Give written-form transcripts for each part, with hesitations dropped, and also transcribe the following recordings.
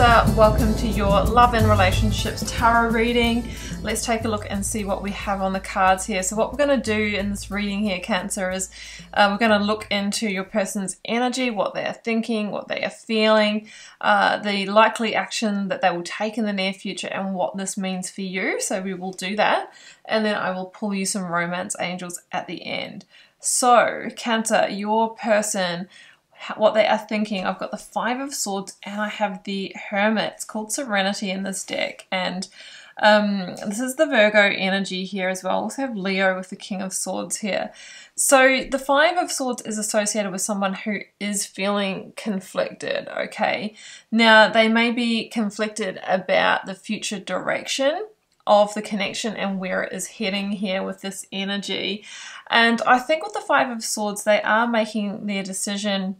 Cancer, welcome to your love and relationships tarot reading. Let's take a look and see what we have on the cards here. So what we're going to do in this reading here, Cancer, is we're going to look into your person's energy, what they are thinking, what they are feeling, the likely action that they will take in the near future, and what this means for you. So we will do that, and then I will pull you some romance angels at the end. So Cancer, your person, what they are thinking. I've got the Five of Swords and I have the Hermit. It's called Serenity in this deck, and this is the Virgo energy here as well. I also have Leo with the King of Swords here. So the Five of Swords is associated with someone who is feeling conflicted, okay? Now, they may be conflicted about the future direction of the connection and where it is heading here with this energy. And I think with the Five of Swords, they are making their decision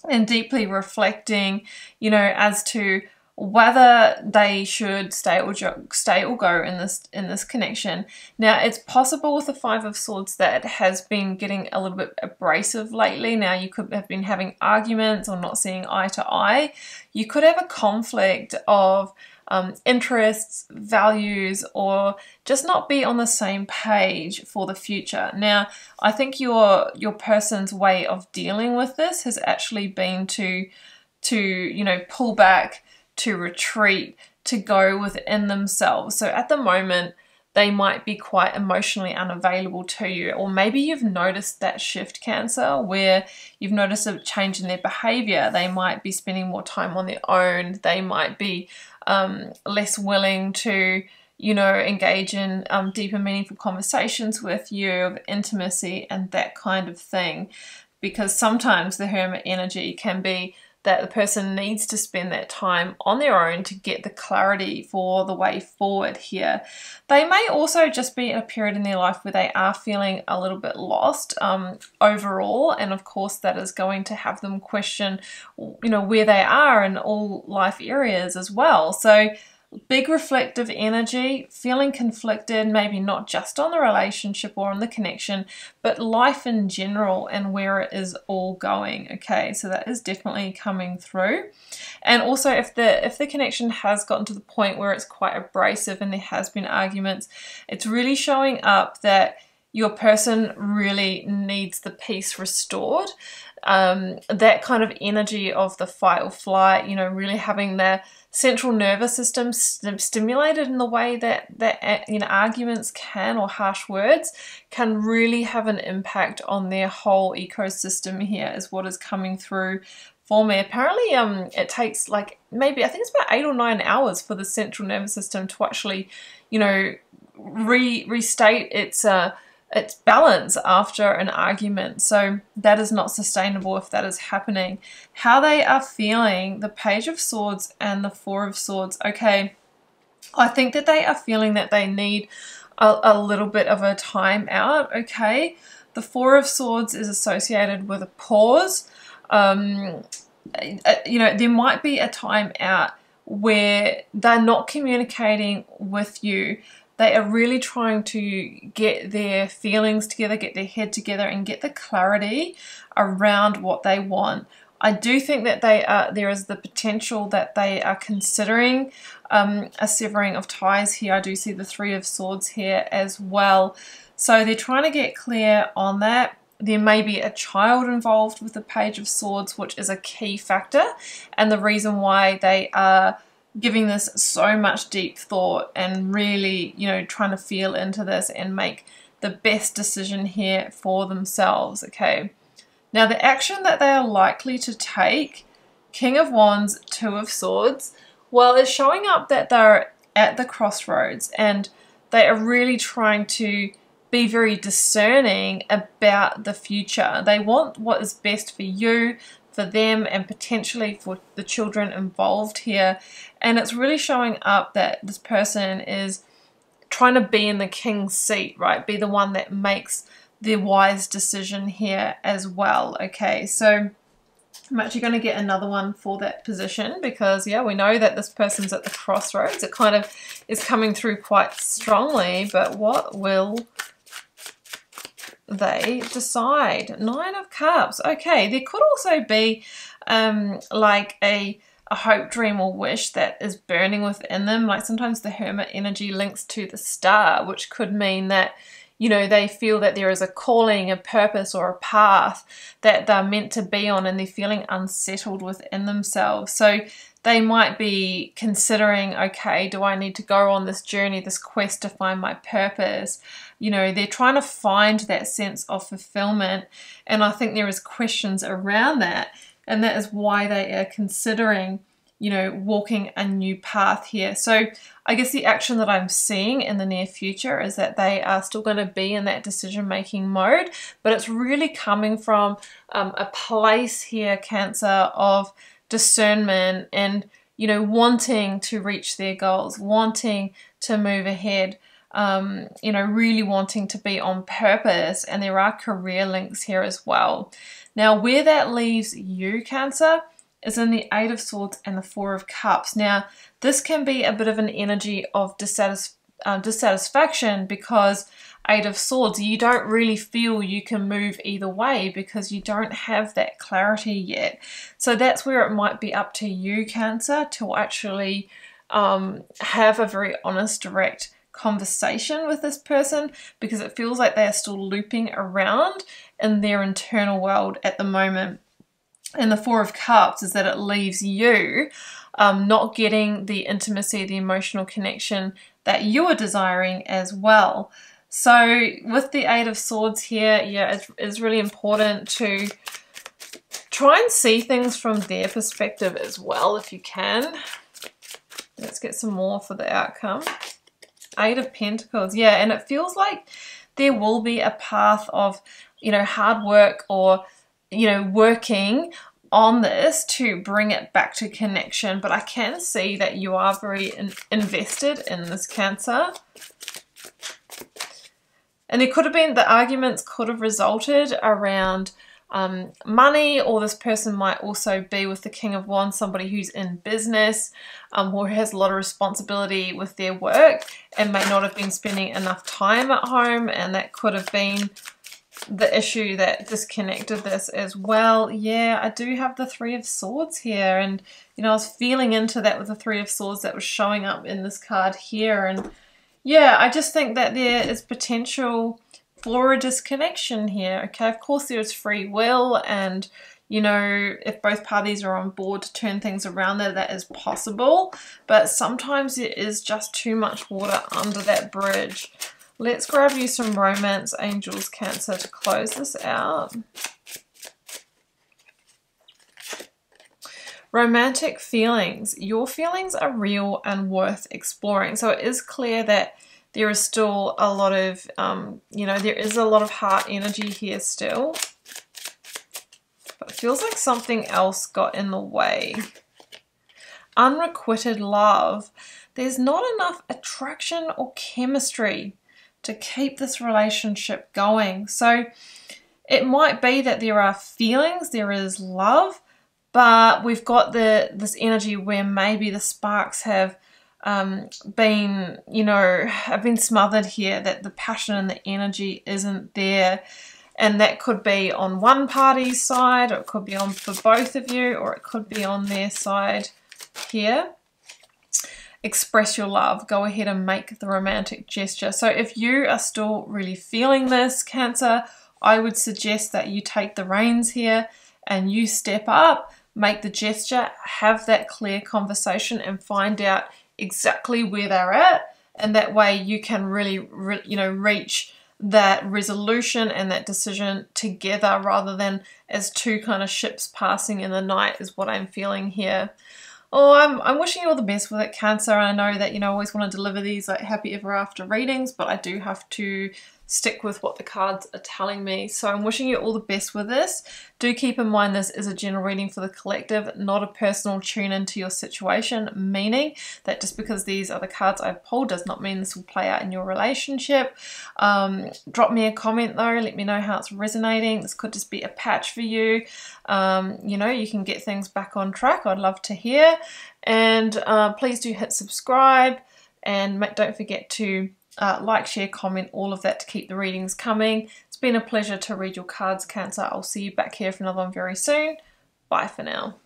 and deeply reflecting, you know, as to whether they should stay or go in this connection. Now, it's possible with the Five of Swords that it has been getting a little bit abrasive lately. Now, you could have been having arguments or not seeing eye to eye. You could have a conflict of interests, values, or just not be on the same page for the future. Now, I think your person's way of dealing with this has actually been to you know, pull back, to retreat, to go within themselves. So at the moment, they might be quite emotionally unavailable to you, or maybe you've noticed that shift, Cancer, where you've noticed a change in their behavior. They might be spending more time on their own. They might be less willing to, you know, engage in deeper, meaningful conversations with you, of intimacy and that kind of thing. Because sometimes the Hermit energy can be that the person needs to spend that time on their own to get the clarity for the way forward here. They may also just be in a period in their life where they are feeling a little bit lost overall, and of course that is going to have them question, you know, where they are in all life areas as well. So big reflective energy, feeling conflicted, maybe not just on the relationship or on the connection, but life in general and where it is all going. Okay, so that is definitely coming through. And also, if the connection has gotten to the point where it's quite abrasive and there has been arguments, it's really showing up that your person really needs the peace restored. That kind of energy of the fight or flight, you know, really having their central nervous system stimulated in the way that you know, arguments can, or harsh words can really have an impact on their whole ecosystem here, is what is coming through for me. Apparently it takes like maybe, I think it's about 8 or 9 hours for the central nervous system to actually, you know, restate its balance after an argument. So that is not sustainable if that is happening. How they are feeling, the Page of Swords and the Four of Swords. Okay, I think that they are feeling that they need a little bit of a time out. Okay, the Four of Swords is associated with a pause. You know, there might be a time out where they're not communicating with you. They are really trying to get their feelings together, get their head together, and get the clarity around what they want. I do think that there is the potential that they are considering a severing of ties here. I do see the Three of Swords here as well. So they're trying to get clear on that. There may be a child involved with the Page of Swords, which is a key factor, and the reason why they are giving this so much deep thought and really, you know, trying to feel into this and make the best decision here for themselves. Okay, now the action that they are likely to take, King of Wands, Two of Swords, well, it's showing up that they're at the crossroads and they are really trying to be very discerning about the future. They want what is best for you, for them, and potentially for the children involved here. And it's really showing up that this person is trying to be in the king's seat, right? Be the one that makes the wise decision here as well. Okay, so I'm actually going to get another one for that position because, yeah, we know that this person's at the crossroads. It kind of is coming through quite strongly, but what will they decide? Nine of Cups. Okay, there could also be like a a hope, dream or wish that is burning within them. Like sometimes the Hermit energy links to the star, which could mean that, you know, they feel that there is a calling, a purpose or a path that they're meant to be on, and they're feeling unsettled within themselves. So they might be considering, okay, do I need to go on this journey, this quest to find my purpose? You know, they're trying to find that sense of fulfillment. And I think there is questions around that. And that is why they are considering, you know, walking a new path here. So I guess the action that I'm seeing in the near future is that they are still going to be in that decision-making mode, but it's really coming from a place here, Cancer, of discernment and, you know, wanting to reach their goals, wanting to move ahead, you know, really wanting to be on purpose. And there are career links here as well. Now, where that leaves you, Cancer, is in the Eight of Swords and the Four of Cups. Now, this can be a bit of an energy of dissatisfaction because Eight of Swords, you don't really feel you can move either way because you don't have that clarity yet. So that's where it might be up to you, Cancer, to actually have a very honest, direct conversation with this person, because it feels like they are still looping around in their internal world at the moment. And the Four of Cups is that it leaves you not getting the intimacy, the emotional connection that you are desiring as well. So with the Eight of Swords here, yeah, it's really important to try and see things from their perspective as well if you can. Let's get some more for the outcome. Eight of Pentacles, yeah, and it feels like there will be a path of, you know, hard work or, you know, working on this to bring it back to connection. But I can see that you are very invested in this, Cancer. And there could have been, the arguments could have resulted around money, or this person might also be with the King of Wands, somebody who's in business or has a lot of responsibility with their work and may not have been spending enough time at home, and that could have been the issue that disconnected this as well. Yeah, I do have the Three of Swords here, and you know, I was feeling into that with the Three of Swords that was showing up in this card here. And yeah, I just think that there is potential for a disconnection here. Okay, of course there is free will, and you know, if both parties are on board to turn things around there, that is possible, but sometimes it is just too much water under that bridge. Let's grab you some romance angels, Cancer, to close this out. Romantic feelings. Your feelings are real and worth exploring. So it is clear that there is still a lot of, you know, there is a lot of heart energy here still. But it feels like something else got in the way. Unrequited love. There's not enough attraction or chemistry to keep this relationship going. So it might be that there are feelings, there is love, but we've got this energy where maybe the sparks have been, you know, have been smothered here, that the passion and the energy isn't there. And that could be on one party's side, or it could be on for both of you, or it could be on their side here. Express your love. Go ahead and make the romantic gesture. So if you are still really feeling this, Cancer, I would suggest that you take the reins here and you step up, make the gesture, have that clear conversation and find out exactly where they're at. And that way you can really, you know, reach that resolution and that decision together, rather than as two kind of ships passing in the night, is what I'm feeling here. Oh, I'm wishing you all the best with it, Cancer. I know that, you know, I always want to deliver these like happy ever after readings, but I do have to stick with what the cards are telling me. So I'm wishing you all the best with this. Do keep in mind this is a general reading for the collective, not a personal tune into your situation, meaning that just because these are the cards I've pulled does not mean this will play out in your relationship. Drop me a comment though, let me know how it's resonating. This could just be a patch for you. You know, you can get things back on track. I'd love to hear. And please do hit subscribe, and don't forget to like, share, comment, all of that to keep the readings coming. It's been a pleasure to read your cards, Cancer. I'll see you back here for another one very soon. Bye for now.